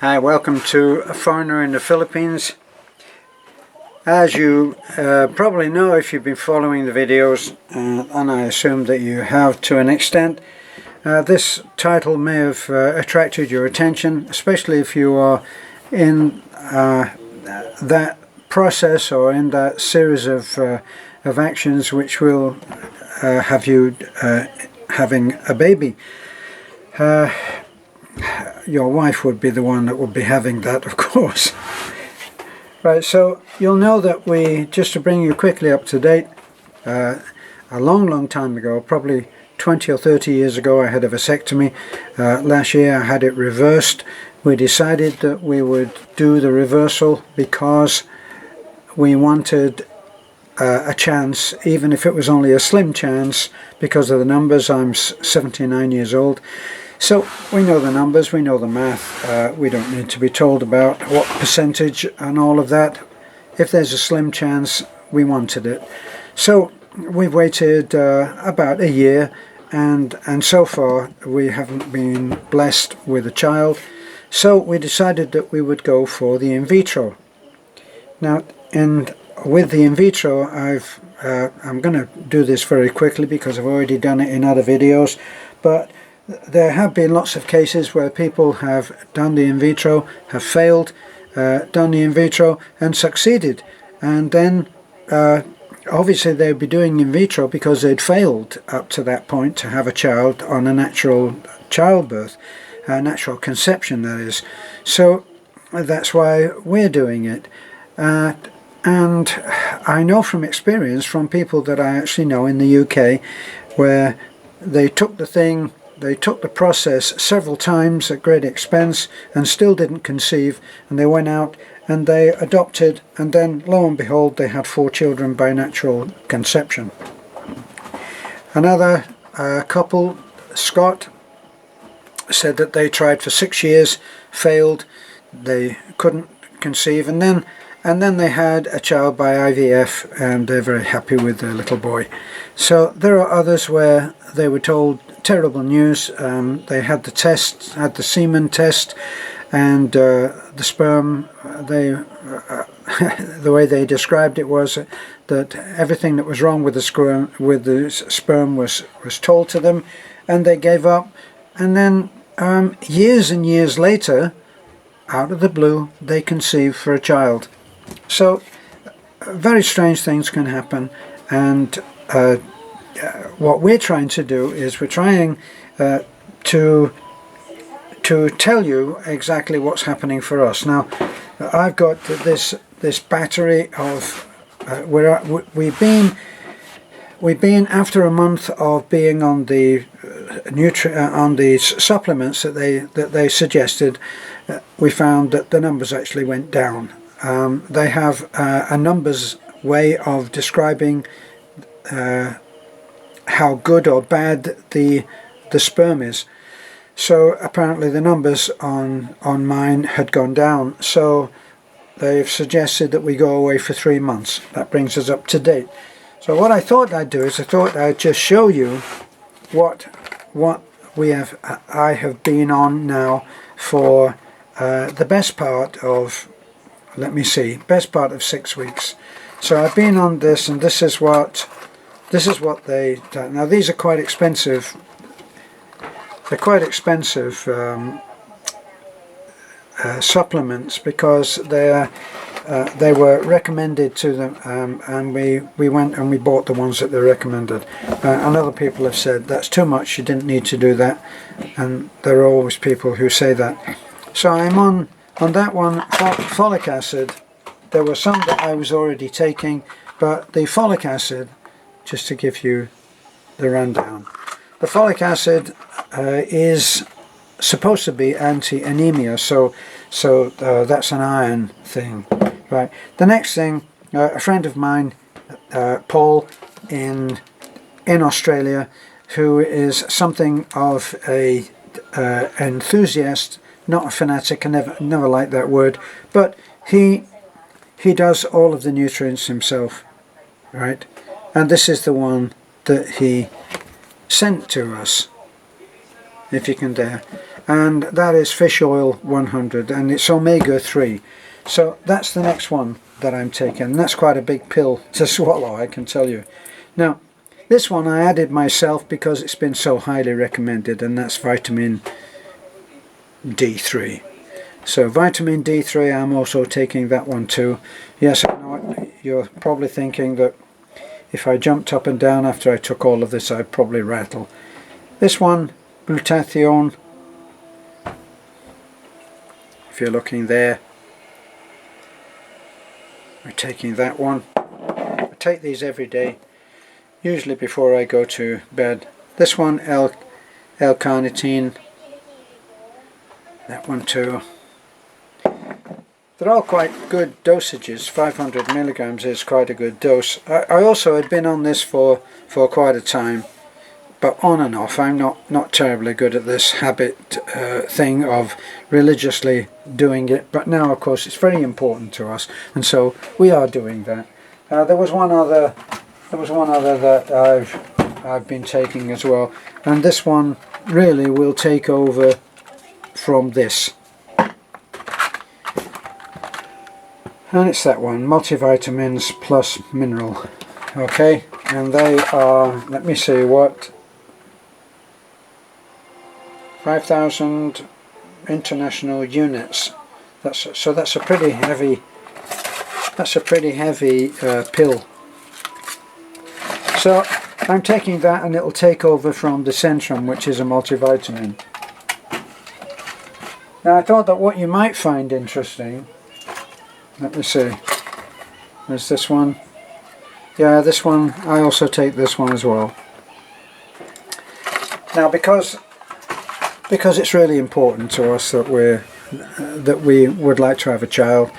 Hi, welcome to A Foreigner in the Philippines. As you probably know if you've been following the videos, and I assume that you have to an extent, this title may have attracted your attention, especially if you are in that process or in that series of actions which will have you having a baby. Your wife would be the one that would be having that, of course. Right, so you'll know that just to bring you quickly up to date, a long time ago, probably 20 or 30 years ago, I had a vasectomy. Last year I had it reversed. We decided that we would do the reversal because we wanted a chance, even if it was only a slim chance, because of the numbers. I'm 79 years old. So we know the numbers, we know the math, we don't need to be told about what percentage and all of that. If there's a slim chance, we wanted it. So we've waited about a year, and so far we haven't been blessed with a child. So we decided that we would go for the in vitro. Now, with the in vitro, I'm going to do this very quickly because I've already done it in other videos, but there have been lots of cases where people have done the in vitro, have failed, done the in vitro and succeeded, and then obviously they'd be doing in vitro because they'd failed up to that point to have a child on a natural childbirth, a natural conception, that is. So that's why we're doing it. And I know from experience from people that I actually know in the UK where they took the process several times at great expense and still didn't conceive, and they went out and they adopted, and then lo and behold they had 4 children by natural conception. Another couple, Scott, said that they tried for 6 years, failed, they couldn't conceive, and then they had a child by IVF, and they're very happy with their little boy. So there are others where they were told terrible news. They had the test, had the semen test, and the sperm, the way they described it was that everything that was wrong with the sperm was told to them, and they gave up. And then years and years later, out of the blue, they conceived for a child. So very strange things can happen, and what we're trying to do is we're trying to tell you exactly what's happening for us. Now, I've got this battery of we've been after a month of being on the on the supplements that they suggested. We found that the numbers actually went down. They have a numbers way of describing how good or bad the sperm is. So apparently the numbers on mine had gone down, so they've suggested that we go away for 3 months. That brings us up to date. So what I thought I'd do is I thought I'd just show you what I have been on now for the best part of, let me see, best part of 6 weeks. So I've been on this, and this is what they do. Now these are quite expensive. They're quite expensive supplements because they were recommended to them, and we went and we bought the ones that they recommended. And other people have said that's too much, you didn't need to do that, and there are always people who say that. So I'm on that one, folic acid. There were some that I was already taking, but the folic acid, just to give you the rundown, the folic acid is supposed to be anti-anemia, so that's an iron thing, right? The next thing, a friend of mine, Paul, in Australia, who is something of a enthusiast, not a fanatic. I never liked that word, but he does all of the nutrients himself, right? And this is the one that he sent to us. if you can dare. And that is fish oil 100, and it's omega-3. So that's the next one that I'm taking. That's quite a big pill to swallow, I can tell you. Now, this one I added myself because it's been so highly recommended, and that's vitamin D3. So vitamin D3, I'm also taking that one too. Yes, I know you're probably thinking that if I jumped up and down after I took all of this, I'd probably rattle. This one, glutathione, if you're looking there, we're taking that one. I take these every day, usually before I go to bed. This one, L-carnitine, that one too. They're all quite good dosages. 500 milligrams is quite a good dose. I also had been on this for quite a time, but on and off. I'm not terribly good at this habit thing of religiously doing it, but now of course it's very important to us, and so we are doing that. There was one other that I've been taking as well, and this one really will take over from this. And it's that one, multivitamins plus mineral. Okay, and they are, let me see, what, 5,000 international units. So that's a pretty heavy. That's a pretty heavy pill. So I'm taking that, and it'll take over from the Centrum, which is a multivitamin. Now I thought that what you might find interesting. Let me see. There's this one. Yeah, this one. I also take this one as well. Now, because it's really important to us that we would like to have a child,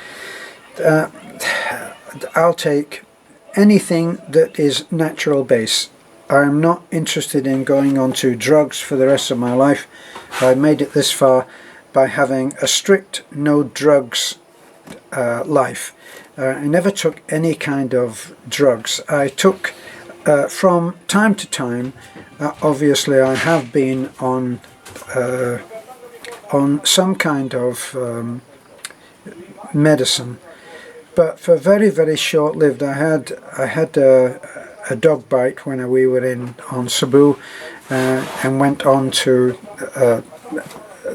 I'll take anything that is natural base. I'm not interested in going on to drugs for the rest of my life. I made it this far by having a strict no drugs life. I never took any kind of drugs. I took from time to time, obviously I have been on some kind of medicine, but for very short-lived. I had a dog bite when we were on Cebu, and went on to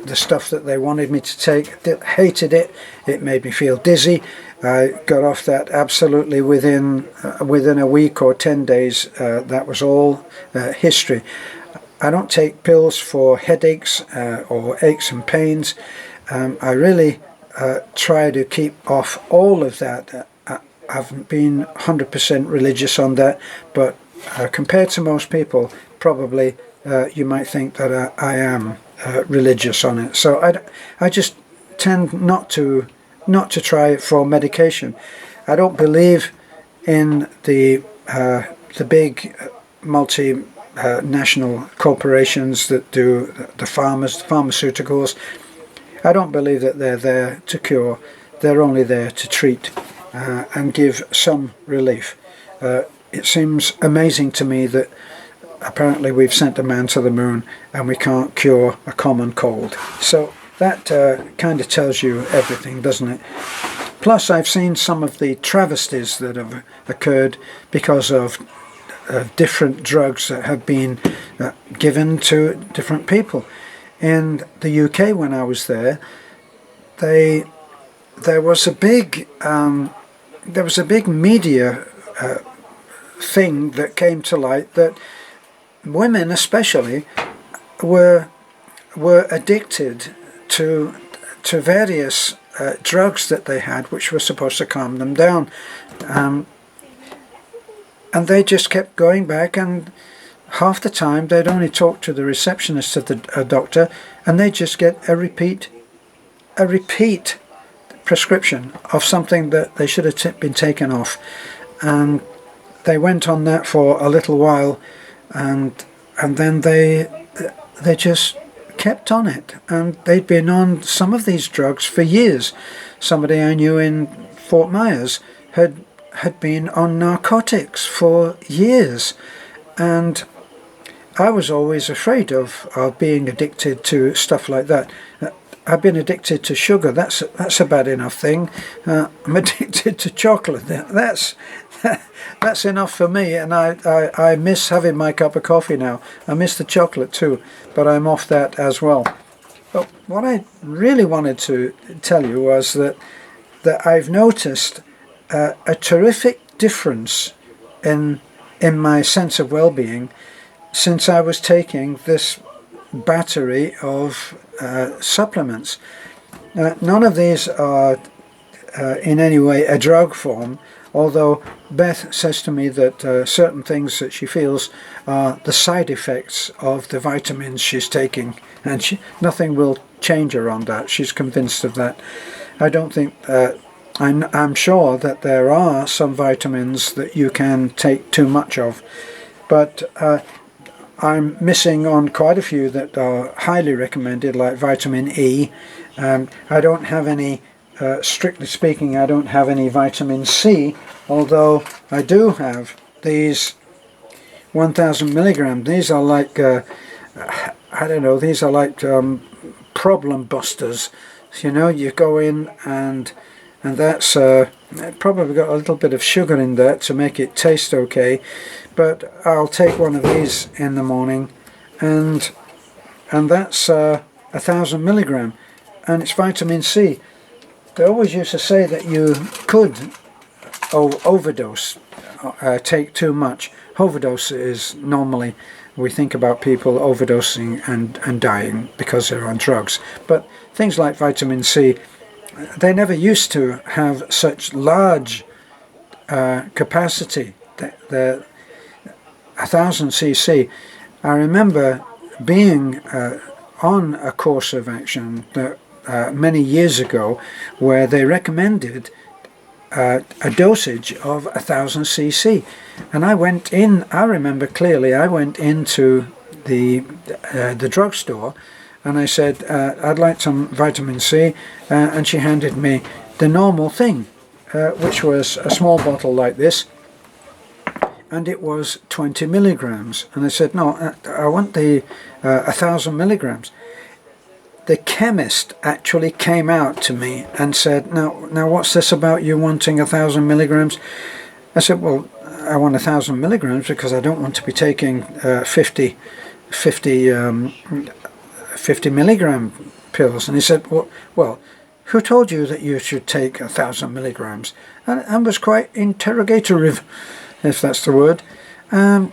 the stuff that they wanted me to take. Hated it. It made me feel dizzy. I got off that absolutely within a week or 10 days. That was all history. I don't take pills for headaches or aches and pains. I really try to keep off all of that. I haven't been 100% religious on that, but compared to most people, probably you might think that I am religious on it. So I just tend not to try it for medication. I don't believe in the big multinational corporations that do the pharmaceuticals. I don't believe that they're there to cure. They're only there to treat and give some relief. It seems amazing to me that apparently we've sent a man to the moon and we can't cure a common cold. So that kind of tells you everything, doesn't it? Plus, I've seen some of the travesties that have occurred because of different drugs that have been given to different people. In the UK, when I was there, there was a big media thing that came to light that women, especially, were addicted to various drugs that they had, which were supposed to calm them down, and they just kept going back, and half the time they'd only talk to the receptionist of the doctor, and they'd just get a repeat prescription of something that they should have been taken off. And they went on that for a little while, and then they just kept on it, and they'd been on some of these drugs for years. Somebody I knew in Fort Myers had been on narcotics for years, and I was always afraid of being addicted to stuff like that. I've been addicted to sugar. That's a bad enough thing. I'm addicted to chocolate. That's enough for me. And I miss having my cup of coffee now. I miss the chocolate too, but I'm off that as well. But what I really wanted to tell you was that I've noticed a terrific difference in my sense of well-being since I was taking this battery of supplements. None of these are in any way a drug form, although Beth says to me that certain things that she feels are the side effects of the vitamins she's taking, and nothing will change her on that. She's convinced of that. I don't think I'm sure that there are some vitamins that you can take too much of, but I'm missing on quite a few that are highly recommended, like vitamin E. I don't have any, strictly speaking, I don't have any vitamin C, although I do have these 1000 milligram. These are like, I don't know, these are like problem busters. You know, you go in and that's probably got a little bit of sugar in there to make it taste okay, but I'll take one of these in the morning, and that's 1000 milligram, and it's vitamin C. They always used to say that you could overdose, take too much. Overdose is normally, we think about people overdosing and dying because they're on drugs, but things like vitamin C, they never used to have such large capacity. The 1000 cc. I remember being on a course of action that, many years ago, where they recommended a dosage of 1000 cc, and I went in. I remember clearly. I went into the drugstore, and I said, I'd like some vitamin C, and she handed me the normal thing, which was a small bottle like this, and it was 20 milligrams. And I said, no, I want the 1000 milligrams. The chemist actually came out to me and said, now what's this about you wanting 1000 milligrams? I said, well, I want 1000 milligrams because I don't want to be taking 50 milligram pills. And he said, well, who told you that you should take 1000 milligrams? And was quite interrogative, if that's the word, and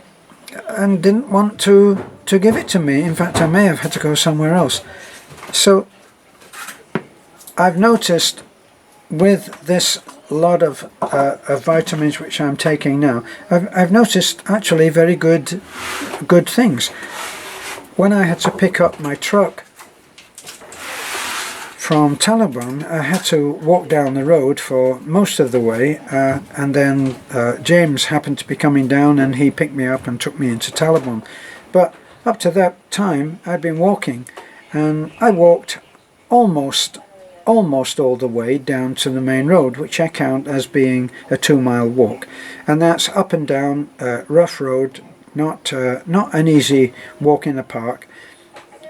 didn't want to give it to me. In fact, I may have had to go somewhere else. So I've noticed with this lot of vitamins which I'm taking now, I've noticed actually very good things. When I had to pick up my truck from Tallabong, I had to walk down the road for most of the way, and then James happened to be coming down, and he picked me up and took me into Tallabong. But up to that time I'd been walking, and I walked almost all the way down to the main road, which I count as being a 2-mile walk, and that's up and down rough road, not an easy walk in the park,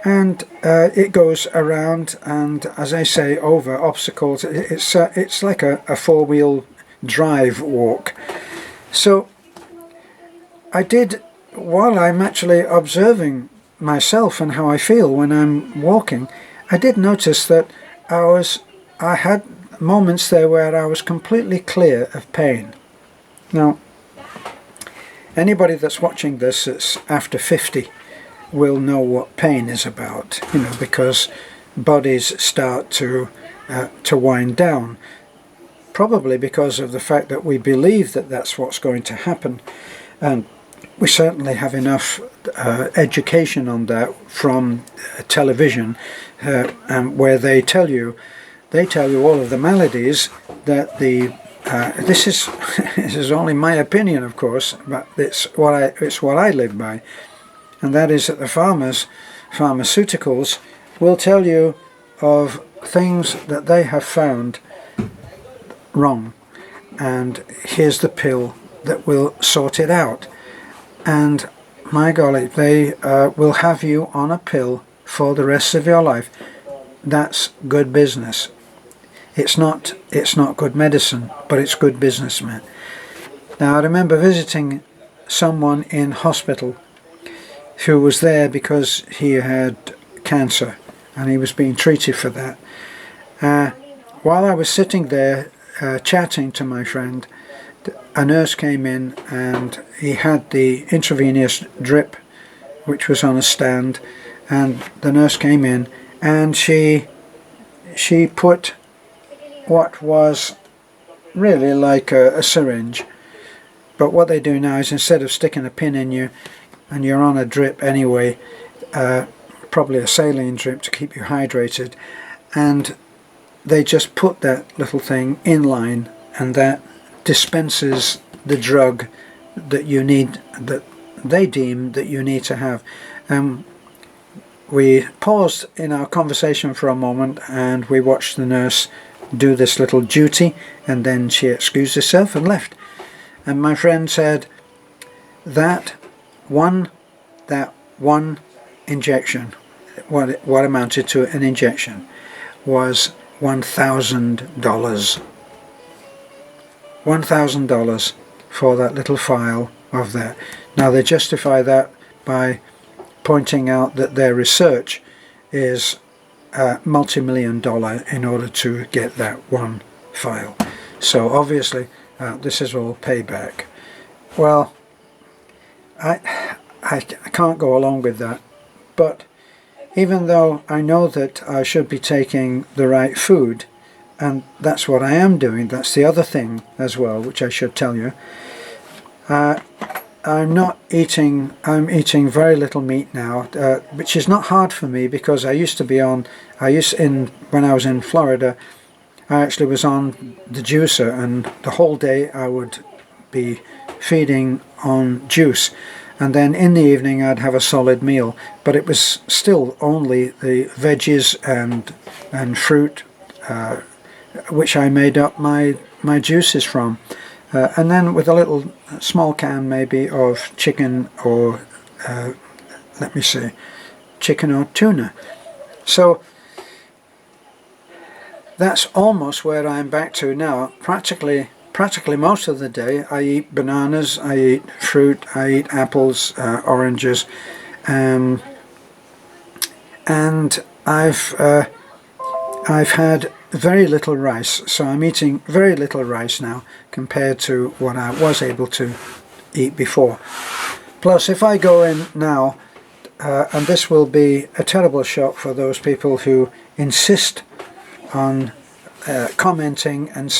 and it goes around, and as I say, over obstacles. It's like a 4-wheel drive walk. So I did, while I'm actually observing myself and how I feel when I'm walking, I did notice that I had moments there where I was completely clear of pain. Now, anybody that's watching this that's after 50 will know what pain is about, because bodies start to wind down, probably because of the fact that we believe that that's what's going to happen, and we certainly have enough education on that from television, where they tell you all of the maladies that this is only my opinion, of course, but it's what I live by, and that is that the pharmaceuticals will tell you of things that they have found wrong, and here's the pill that will sort it out. And my golly, they will have you on a pill for the rest of your life. That's good business. It's not good medicine, but it's good business, man. Now I remember visiting someone in hospital who was there because he had cancer and he was being treated for that. While I was sitting there chatting to my friend, a nurse came in and he had the intravenous drip which was on a stand, and the nurse came in and she put what was really like a syringe, but what they do now is instead of sticking a pin in you and you're on a drip anyway, probably a saline drip to keep you hydrated, and they just put that little thing in line and that dispenses the drug that you need, that they deem that you need to have. We paused in our conversation for a moment and we watched the nurse do this little duty, and then she excused herself and left. And my friend said that one injection, what amounted to an injection, was $1,000. $1,000 for that little vial of that. Now they justify that by pointing out that their research is multi-million-dollar in order to get that one vial. So obviously this is all payback. Well, I can't go along with that, but even though I know that I should be taking the right food, and that's what I am doing, that's the other thing as well which I should tell you, I'm eating very little meat now, which is not hard for me because when I was in Florida, I actually was on the juicer, and the whole day I would be feeding on juice, and then in the evening I'd have a solid meal, but it was still only the veggies and fruit which I made up my juices from. And then with a little small can maybe of chicken or chicken or tuna. So that's almost where I'm back to now. Practically most of the day I eat bananas, I eat fruit, I eat apples, oranges, and I've had very little rice, so I'm eating very little rice now compared to what I was able to eat before. Plus, if I go in now, and this will be a terrible shock for those people who insist on commenting and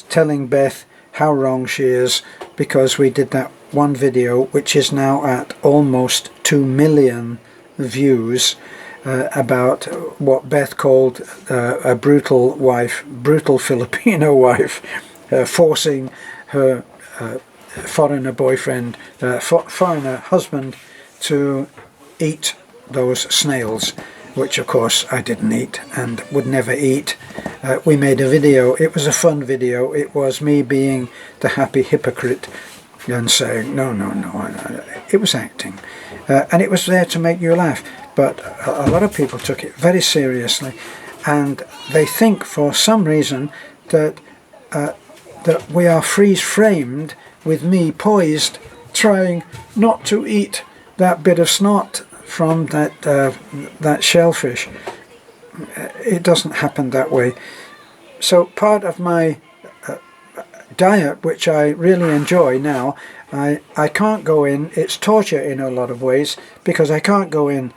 telling Beth how wrong she is, because we did that one video which is now at almost 2 million views, about what Beth called a brutal Filipino wife, forcing her foreigner husband to eat those snails, which of course I didn't eat and would never eat. We made a video, it was a fun video, it was me being the happy hypocrite and saying no, it was acting, and it was there to make you laugh. But a lot of people took it very seriously, and they think for some reason that that we are freeze-framed with me poised trying not to eat that bit of snot from that shellfish. It doesn't happen that way. So part of my diet, which I really enjoy now, I can't go in, it's torture in a lot of ways, because I can't go in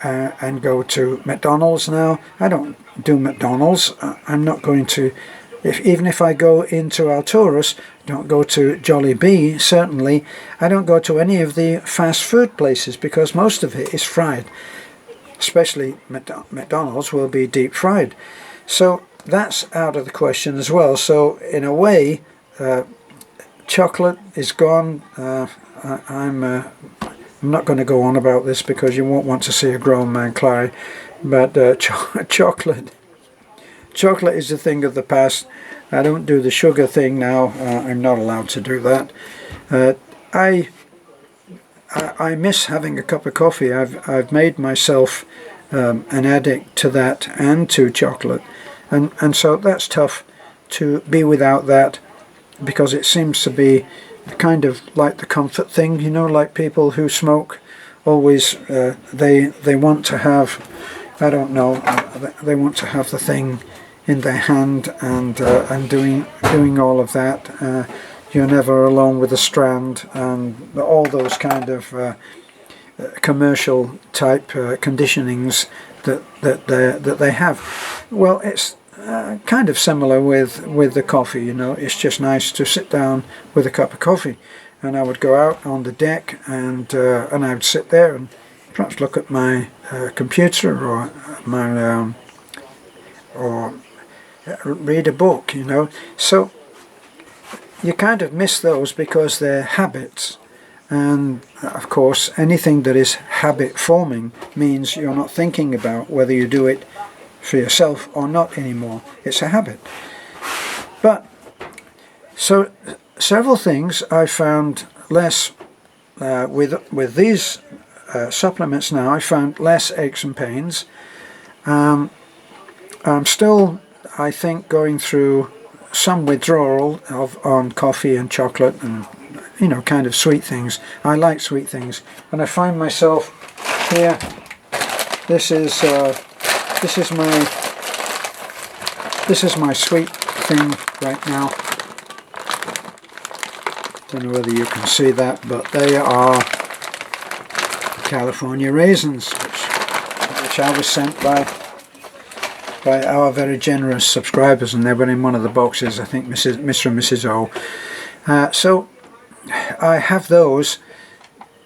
and go to McDonald's now. I don't do McDonald's. I'm not going to, even if I go into Alturas, don't go to Jollibee, certainly. I don't go to any of the fast food places because most of it is fried. Especially McDonald's will be deep fried. So that's out of the question as well. So in a way, chocolate is gone. I'm not going to go on about this because you won't want to see a grown man cry, but chocolate is a thing of the past. I don't do the sugar thing now. I'm not allowed to do that. I miss having a cup of coffee. I've made myself an addict to that and to chocolate, and so that's tough to be without that, because it seems to be kind of like the comfort thing, you know, like people who smoke always they want to have, I don't know, they want to have the thing in their hand and doing all of that. You're never alone with a strand, and all those kind of commercial type conditionings that they have. Well, it's kind of similar with the coffee. You know, it's just nice to sit down with a cup of coffee, and I would go out on the deck and I would sit there and perhaps look at my computer or my or read a book. You know, so you kind of miss those because they're habits. And of course, anything that is habit forming means you're not thinking about whether you do it for yourself or not anymore. It's a habit. But so several things I found less with these supplements now. I found less aches and pains. I'm still, I think, going through some withdrawal on coffee and chocolate and, you know, kind of sweet things. I like sweet things, and I find myself here. This is my sweet thing right now. Don't know whether you can see that, but they are California raisins, which I was sent by our very generous subscribers, and they were in one of the boxes, I think Mr. and Mrs. O. So I have those,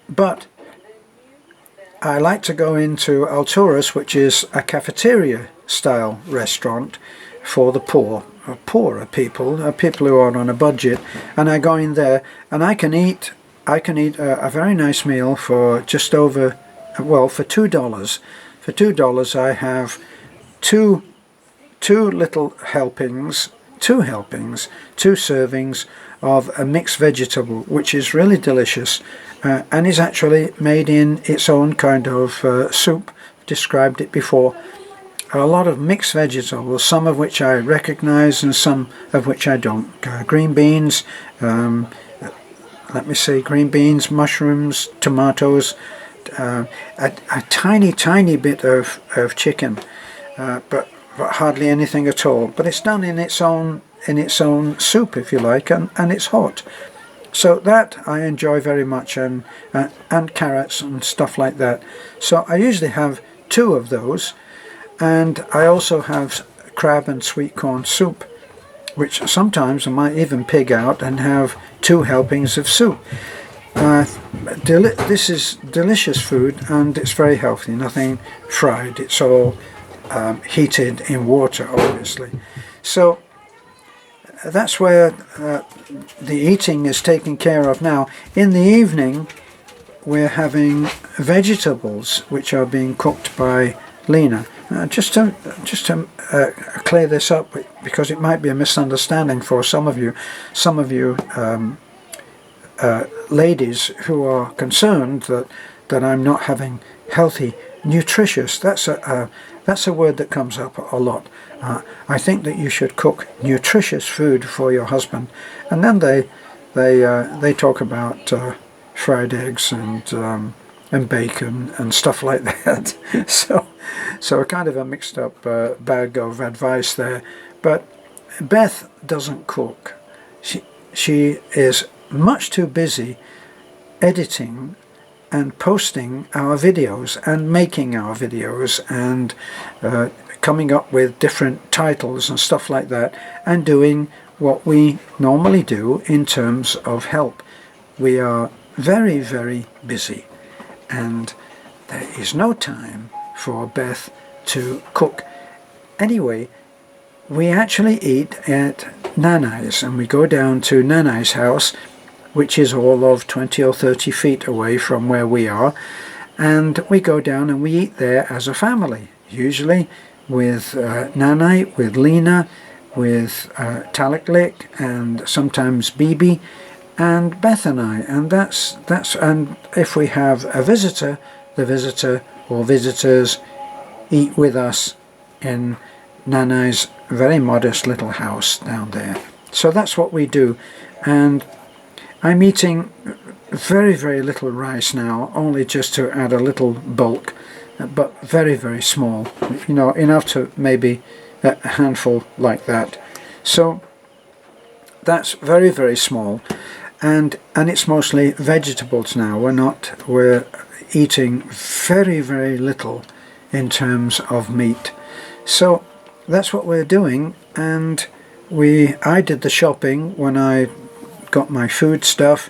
but I like to go into Alturas, which is a cafeteria style restaurant for the poorer people, people who are on a budget, and I go in there and I can eat a very nice meal for just over, well, for $2. For $2 I have two little helpings, two servings of a mixed vegetable, which is really delicious and is actually made in its own kind of soup. Described it before. A lot of mixed vegetables, some of which I recognize and some of which I don't. Green beans, green beans, mushrooms, tomatoes, a tiny bit of chicken, but hardly anything at all. But it's done in its own soup, if you like, and it's hot. So that I enjoy very much, and carrots and stuff like that. So I usually have 2 of those, and I also have crab and sweet corn soup, which sometimes I might even pig out and have 2 helpings of soup. This is delicious food, and it's very healthy, nothing fried. It's all heated in water, obviously. So that's where the eating is taken care of now. In the evening, we're having vegetables which are being cooked by Lena. Just to clear this up, because it might be a misunderstanding for some of you ladies who are concerned that I'm not having healthy, nutritious. That's a word that comes up a lot. I think that you should cook nutritious food for your husband, and then they talk about fried eggs and bacon and stuff like that. So kind of a mixed up bag of advice there. But Beth doesn't cook. She is much too busy editing and posting our videos and making our videos and coming up with different titles and stuff like that, and doing what we normally do in terms of help. We are very, very busy, and there is no time for Beth to cook. Anyway, we actually eat at Nanai's, and we go down to Nanai's house, which is all of 20 or 30 feet away from where we are, and we go down and we eat there as a family, usually with Nanai, with Lena, with Taliklik, and sometimes Bibi, and Beth and I, and and if we have a visitor, the visitor or visitors eat with us in Nanai's very modest little house down there. So that's what we do, and I'm eating very, very little rice now, only just to add a little bulk, but very, very small, you know, enough to maybe a handful like that. So that's very, very small, and it's mostly vegetables now. We're eating very, very little in terms of meat. So that's what we're doing, and I did the shopping when I got my food stuff.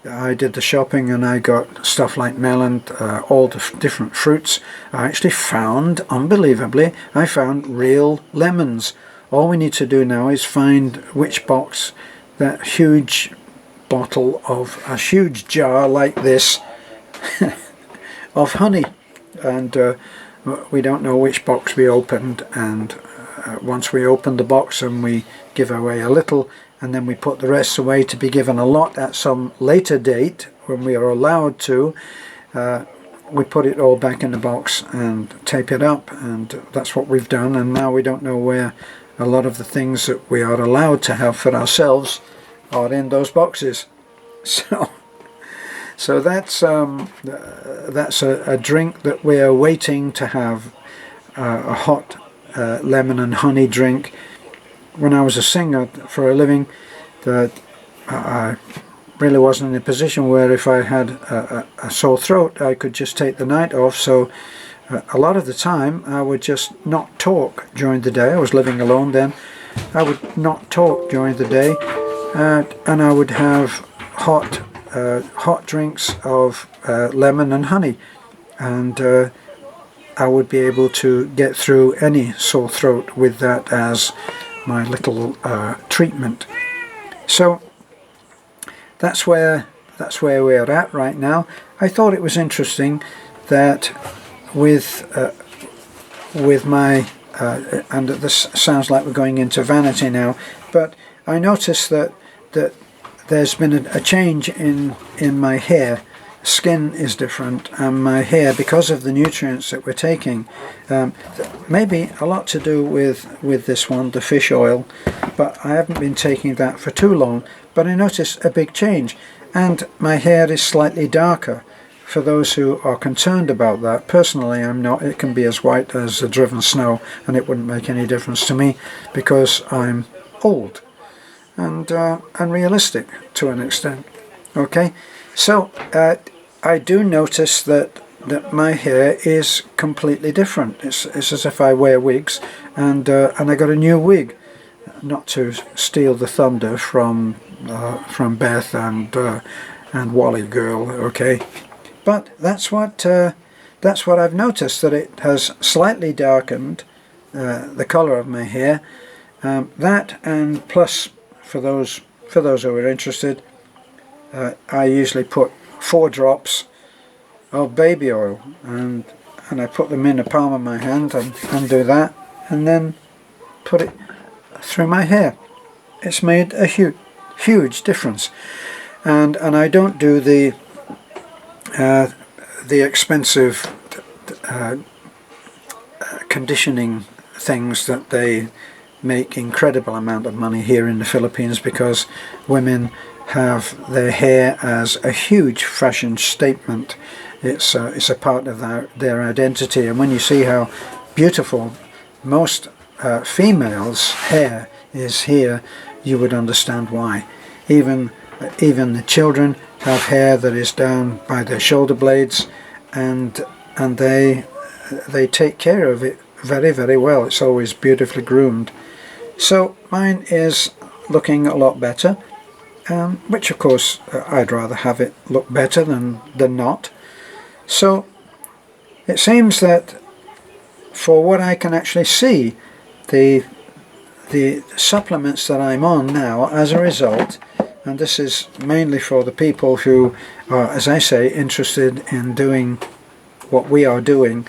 I did the shopping and I got stuff like melon, all the different fruits. I actually found, unbelievably, I found real lemons. All we need to do now is find which box that huge bottle of, a huge jar like this of honey, and we don't know which box we opened, and once we open the box and we give away a little, and then we put the rest away to be given a lot at some later date when we are allowed to, we put it all back in the box and tape it up, and that's what we've done. And now we don't know where a lot of the things that we are allowed to have for ourselves are in those boxes. So that's a drink that we are waiting to have, a hot lemon and honey drink. When I was a singer for a living, that I really wasn't in a position where if I had a sore throat I could just take the night off. So a lot of the time I would just not talk during the day. I was living alone then. I would not talk during the day, and I would have hot drinks of lemon and honey, and I would be able to get through any sore throat with that as my little treatment. So that's where we're at right now. I thought it was interesting that with my and this sounds like we're going into vanity now, but I noticed that there's been a change in my hair. Skin is different, and my hair, because of the nutrients that we're taking, maybe a lot to do with this one, the fish oil, but I haven't been taking that for too long, but I noticed a big change, and my hair is slightly darker. For those who are concerned about that, personally I'm not. It can be as white as the driven snow and it wouldn't make any difference to me, because I'm old and realistic to an extent. Okay, so I do notice that my hair is completely different. It's as if I wear wigs, and I got a new wig, not to steal the thunder from Beth and Wally Girl. Okay, but that's what I've noticed, that it has slightly darkened the color of my hair. That, and plus, for those who are interested, I usually put 4 drops of baby oil, and I put them in the palm of my hand and do that, and then put it through my hair. It's made a huge difference, and I don't do the expensive conditioning things that they make incredible amount of money here in the Philippines, because women have their hair as a huge fashion statement. It's a part of their identity, and when you see how beautiful most females' hair is here, you would understand why. Even the children have hair that is down by their shoulder blades, and they take care of it very, very well. It's always beautifully groomed. So mine is looking a lot better, which of course I'd rather have it look better than not. So it seems that, for what I can actually see, the supplements that I'm on now as a result, and this is mainly for the people who are, as I say, interested in doing what we are doing.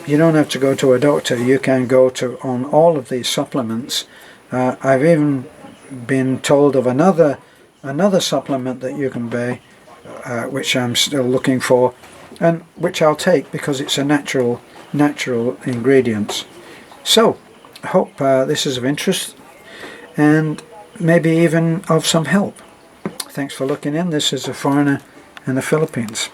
You don't have to go to a doctor. You can go on all of these supplements. I've even been told of another another supplement that you can buy, which I'm still looking for, and which I'll take because it's a natural ingredient. So I hope this is of interest and maybe even of some help. Thanks for looking in. This is a foreigner in the Philippines.